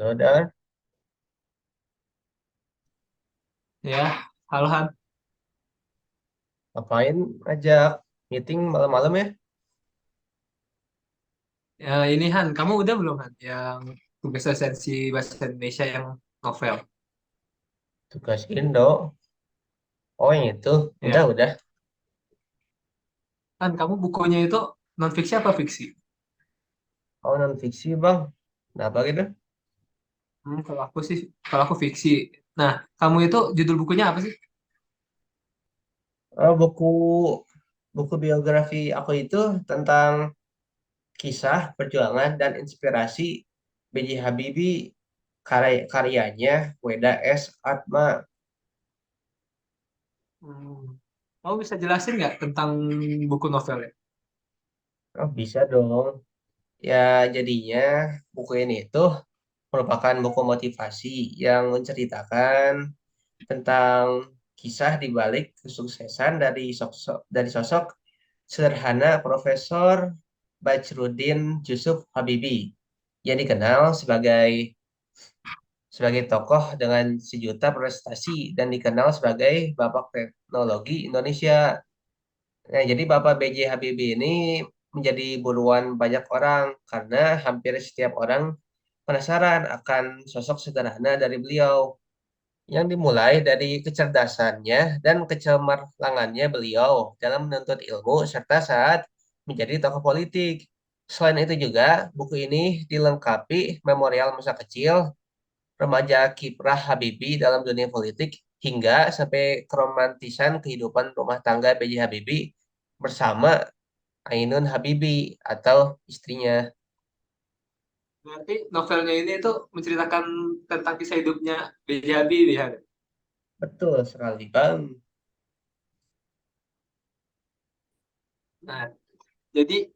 Udah, Ya, halo Han. ngapain ajak meeting malam-malam ya? Ya, ini Han, kamu udah belum Han? Yang tugas esensi bahasa Indonesia yang novel. Tugas Indo. Oh, yang itu. Udah, Ya, udah. Han, kamu bukunya itu non fiksi apa fiksi? Oh, non fiksi, Bang. Kenapa gitu? Kalau aku fiksi. Nah, kamu itu judul bukunya apa sih? Oh, buku biografi aku itu tentang kisah, perjuangan, dan inspirasi B.J. Habibie, karyanya Weda S. Atma. Hmm. Kamu bisa jelasin nggak tentang buku novelnya? Oh, bisa dong. Ya, jadinya buku ini itu merupakan buku motivasi yang menceritakan tentang kisah di balik kesuksesan dari sosok sederhana Profesor Bachruddin Yusuf Habibie yang dikenal sebagai tokoh dengan sejuta prestasi dan dikenal sebagai Bapak Teknologi Indonesia. Nah, jadi Bapak B.J. Habibie ini menjadi buruan banyak orang karena hampir setiap orang penasaran akan sosok sederhana dari beliau yang dimulai dari kecerdasannya dan kecemerlangannya beliau dalam menuntut ilmu serta saat menjadi tokoh politik. Selain itu juga, buku ini dilengkapi memorial masa kecil, remaja kiprah Habibie dalam dunia politik, hingga sampai keromantisan kehidupan rumah tangga B.J. Habibie bersama Ainun Habibie atau istrinya. Berarti novelnya ini itu menceritakan tentang kisah hidupnya B.J. Habibie, Han. Betul sekali, Bang. Nah, jadi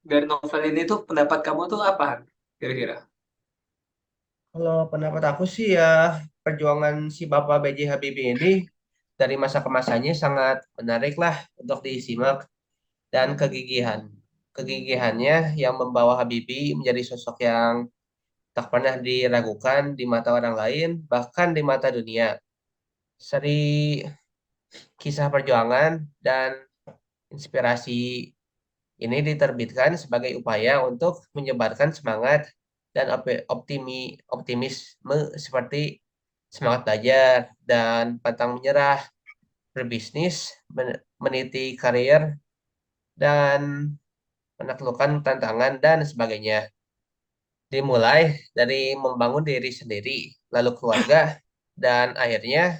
dari novel ini tuh pendapat kamu tuh apa, Han? Kira-kira? Kalau pendapat aku sih ya, perjuangan si Bapak B.J. Habibie ini dari masa ke masanya sangat menarik lah untuk disimak dan kegigihannya yang membawa Habibie menjadi sosok yang tak pernah diragukan di mata orang lain bahkan di mata dunia. Seri kisah perjuangan dan inspirasi ini diterbitkan sebagai upaya untuk menyebarkan semangat dan optimisme seperti semangat belajar dan pantang menyerah, berbisnis, meniti karir, dan menaklukkan tantangan dan sebagainya. Dimulai dari membangun diri sendiri, lalu keluarga, dan akhirnya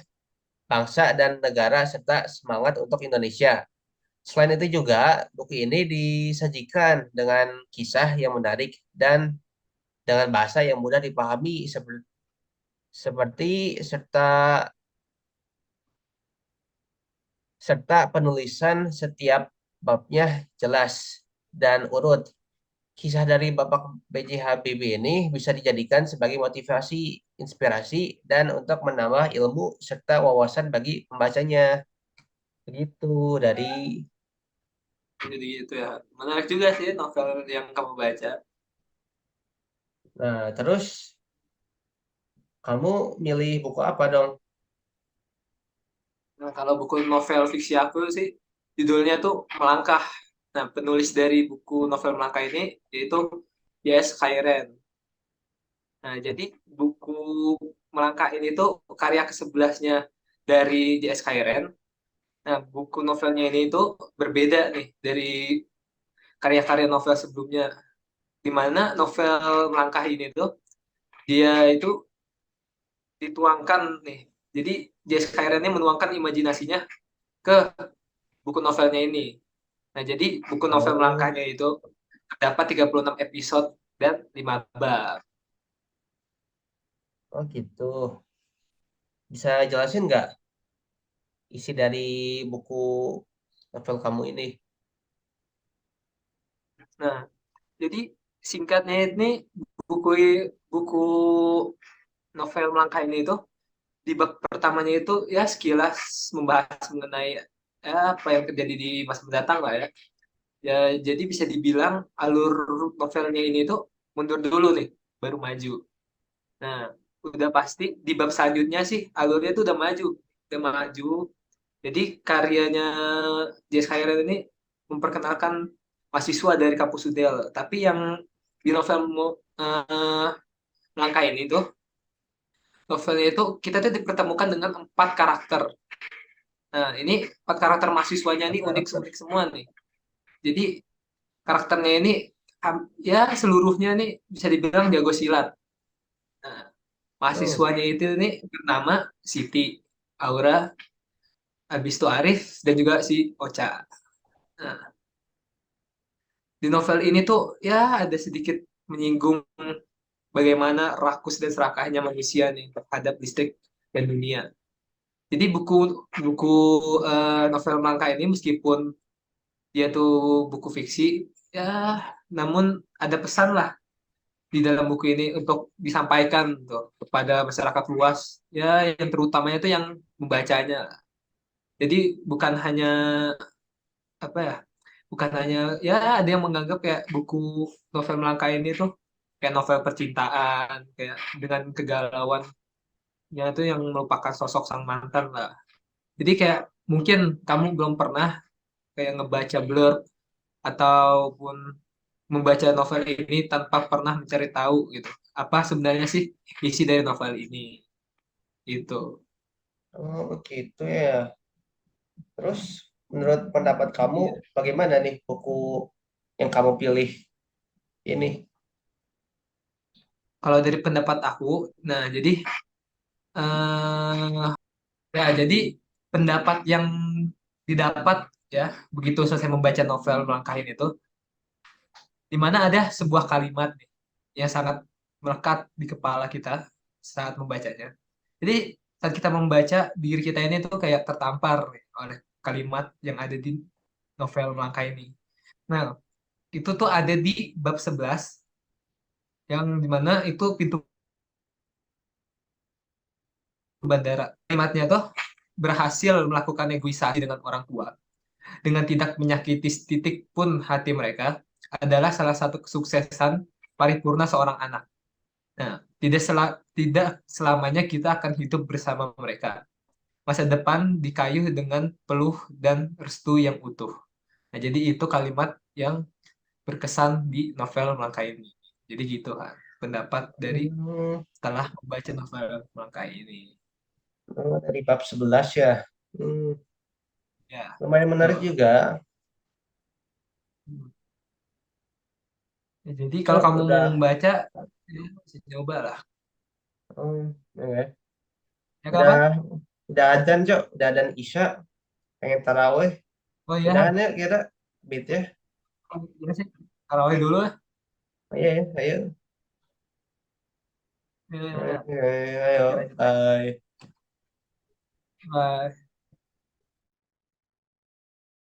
bangsa dan negara serta semangat untuk Indonesia. Selain itu juga, buku ini disajikan dengan kisah yang menarik dan dengan bahasa yang mudah dipahami seperti serta serta penulisan setiap babnya jelas dan urut. Kisah dari Bapak B.J. Habibie ini bisa dijadikan sebagai motivasi, inspirasi, dan untuk menambah ilmu serta wawasan bagi pembacanya. Begitu dari. Jadi gitu ya. Menarik juga sih novel yang kamu baca. Nah, terus kamu milih buku apa dong? Nah, kalau buku novel fiksi aku sih judulnya tuh Melangkah. Nah, penulis dari buku novel Melangkah ini yaitu J.S. Kyren. Nah, jadi buku Melangkah ini tuh karya ke-11-nya dari J.S. Kyren. Nah, buku novelnya ini tuh berbeda nih dari karya-karya novel sebelumnya. Di mana novel Melangkah ini tuh dia itu dituangkan nih. Jadi J.S. Kyren ini menuangkan imajinasinya ke buku novelnya ini. Nah, jadi buku novel Oh, Melangkahnya itu terdapat 36 episode dan 5 bab. oh gitu. Bisa jelasin nggak isi dari buku novel kamu ini? Nah, jadi singkatnya ini buku buku novel Melangkah ini itu di bab pertamanya itu ya sekilas membahas mengenai apa yang terjadi di masa mendatang lah ya. Ya, jadi bisa dibilang alur novelnya ini tuh mundur dulu nih, baru maju. Nah, udah pasti di bab selanjutnya sih alurnya tuh udah maju. Jadi karyanya J.S. Kyren ini memperkenalkan mahasiswa dari kampus UDL. Tapi yang di novel Langkah ini tuh, novelnya itu kita tuh dipertemukan dengan empat karakter. Nah, ini empat karakter mahasiswanya ini Karakter. unik-unik semua nih. Jadi karakternya ini ya seluruhnya nih bisa dibilang jago silat. Nah, Oh, mahasiswanya itu nih bernama Siti, Aura, habis itu Arif, dan juga si Ocha. Nah, di novel ini tuh ya ada sedikit menyinggung bagaimana rakus dan serakahnya manusia nih terhadap listrik dan dunia. Jadi buku buku novel Langkah ini meskipun dia tuh buku fiksi, ya namun ada pesan lah di dalam buku ini untuk disampaikan tuh kepada masyarakat luas, ya yang terutamanya itu yang membacanya. Jadi bukan hanya apa ya, bukan hanya ya ada yang menganggap kayak buku novel Melangkah ini tuh kayak novel percintaan, kayak dengan kegalauannya itu yang merupakan sosok sang mantan lah. Jadi kayak mungkin kamu belum pernah kayak ngebaca Blur ataupun membaca novel ini tanpa pernah mencari tahu gitu. Apa sebenarnya sih isi dari novel ini? Itu. oh begitu ya. Terus menurut pendapat kamu Iya. bagaimana nih buku yang kamu pilih ini? Kalau dari pendapat aku, nah jadi eh ya jadi pendapat yang didapat ya begitu selesai membaca novel Melangkah ini tuh, di mana ada sebuah kalimat nih, yang sangat melekat di kepala kita saat membacanya. Jadi saat kita membaca diri kita ini tuh kayak tertampar nih, oleh kalimat yang ada di novel Melangkah ini. Nah, itu tuh ada di bab 11 yang dimana itu pintu bandara. Kalimatnya tuh berhasil melakukan negosiasi dengan orang tua dengan tidak menyakiti titik pun hati mereka adalah salah satu kesuksesan paripurna seorang anak. Nah, tidak selamanya kita akan hidup bersama mereka. Masa depan dikayuh dengan peluh dan restu yang utuh. Nah, jadi itu kalimat yang berkesan di novel Melangkah ini. Jadi gitu kan pendapat dari Hmm, setelah membaca novel Melangkah ini. oh, dari bab 11 ya. Hmm, Ya, lumayan menarik betul. juga. Hmm. Ya, jadi kalau Oh, kamu mau udah. membaca, ya, bisa coba lah. Oh, oke. Ya, Udah, kapan? udah adzan, Cok. Udah adzan Isya. Pengen taraweh. Oh Udahan iya, ya kira. Beat ya. iya sih. Tarawih dulu lah. Ayo, ya, ayo. Ya, ya, ya. Ayo, Oke, ayo. lanjut lagi. Bye. Bye.